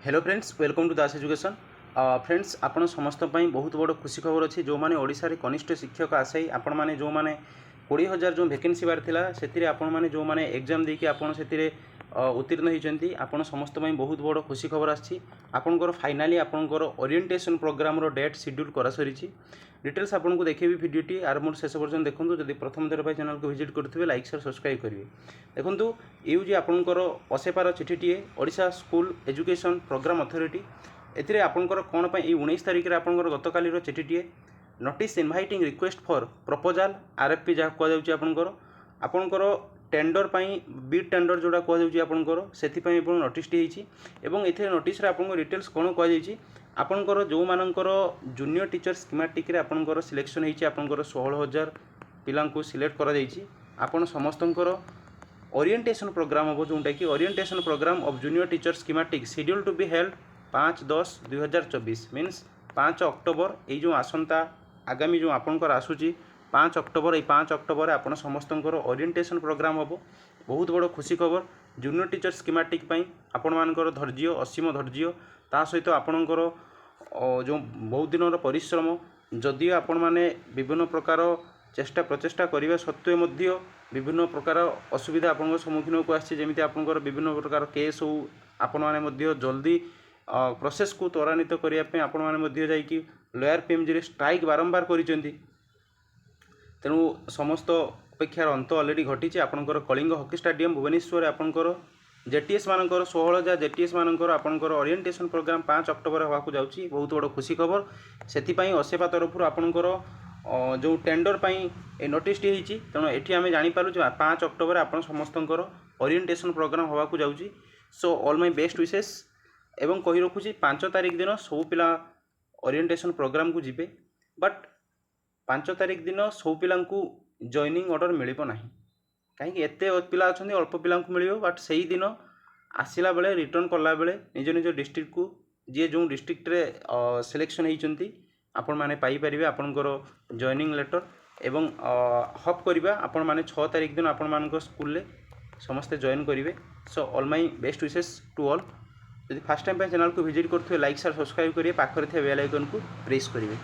Hello friends, welcome to Das education. Friends, आपण समस्त बहुत बड़ खुशी खबर अच्छी जो मैंने ओडिशा रे कनिष्ठ शिक्षक आशायी आपण मैंने जो मैंने 20,000 जो वैकेंसी बार थिला से आपण मैंने जो मैंने एग्जाम देकी आपण से उत्तीर्ण होती आपण समस्त बहुत बड़ खुशी खबर आसी आपंकर फाइनाली आपंकर ओरिएंटेशन प्रोग्राम रो डेट शेड्यूल करा सरी डिटेल्स आपको देखेबी भिडियोटी आरंभ शेष पर्यटन देखूँ। जब प्रथम थर पर चैनल को विजिट करेंगे लाइक शेयर सब्सक्राइब करेंगे। देखूँ ये आपंकर असेपार चिठीटीए Odisha school education programme authority एथिरे आपंकर कौन पर 19 तारिख में आपंकर गतकालीर चिठीटीए notice inviting request for proposal RFP जहाँ कहुर आपंकर टेंडर पाई बीट टेंडर जोड़ा कहूँ से नोटिसटी होती एथे नोटिस आपको डिटेल्स कौन कहुई आपंकर जो मानकर जूनियर टीचर स्कीमेटिक रे आपंकर सिलेक्शन होती आपंकर 16,000 पिला सिलेक्ट कर समस्त ओरिएंटेशन प्रोग्राम हम जोटा कि orientation programme of junior teacher schematic schedule to be held 5/10/2024 means 5 October ये जो आसंता आगामी जो आपंकर आसूची 5 अक्टोबर 5 अक्टोबर आप समस्त ओरिएंटेशन प्रोग्राम हम बहुत बड़ खुशी खबर जूनियर टीचर स्कीमेटिक आपण मानकर धैर्य असीम धैर्य ता सहित आपणकर जो बहुत दिन परिश्रम जदियो आपण माने विभिन्न प्रकार चेष्टा प्रचेषा करने सत्वे मध्य विभिन्न प्रकार असुविधा आपन सम्मुखीन को आसमी आपंकर विभिन्न प्रकार केस हो आपण मैंने जल्दी प्रोसेस को त्वरान्वित करने आपण मैंने जाकि लॉयर पीएमजी स्ट्राइक बारंबार करिसेंती तेणु समस्त अपेक्षार अंत अलरेडी घटी आपंकर कलिंग हॉकी स्टेडियम भुवनेश्वर आपंकर जेटीएस मानकर 16,000 जेटीएस मानकर आपंकर ओरिएंटेशन प्रोग्राम 5 अक्टोबर होगा जाऊँगी बहुत बड़ खुशी खबर से असेपा तरफ आपंकर जो टेंडर पाई नोटिसटी होती तेणु ये आम जापर 5 अक्टोबर आप समस्त ओरिएंटेशन प्रोग्राम होगा जाऊँगी। सो ऑल माय बेस्ट विशेष एवं कही रखुची 5 तारिख दिन सब पिला ओरिएंटेशन प्रोग्राम को जीवे बट 5 तारिख दिन सब पिला जॉइनिंग ऑर्डर मिल ना कहीं एत पिला अच्छा अल्प पिला मिल बट से ही दिन आसला बेले रिटर्न कला बेले निज निज डिस्ट्रिक्ट को जी जो डिस्ट्रिक्ट रे सिलेक्शन होती आपण मैंने पाइपर आपंकर जॉइनिंग लेटर एवं हप करवा आपण मैंने 6 तारिख दिन आपण मान स्कूल समस्ते जॉइन करेंगे। So all my best wishes to all. यदि फर्स्ट टाइम चैनल को विजिट करते लाइक शेयर सब्सक्राइब करिए पाखरे थे बेल आइकन को प्रेस करेंगे।